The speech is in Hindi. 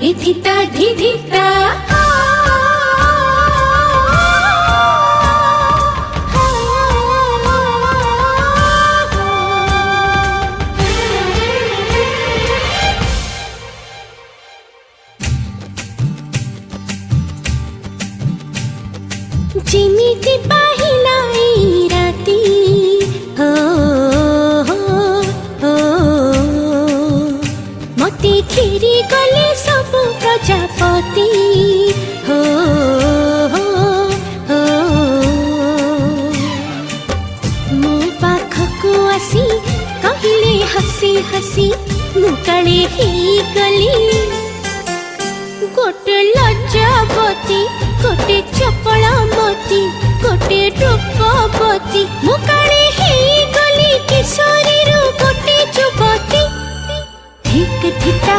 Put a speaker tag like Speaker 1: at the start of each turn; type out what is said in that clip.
Speaker 1: ए धिता धी धिता जिमिति पाहिला ई राती हो हो मती खीरी गले सब प्रजापति हो हो मो पाखकु आसी कहिले हसी हसी मुकाले ही गली गोटे लज्जावती गोटे चपलामती गोटे रूपवती मुकाले ही गली किशोरी गोटे जुवती धिक धिता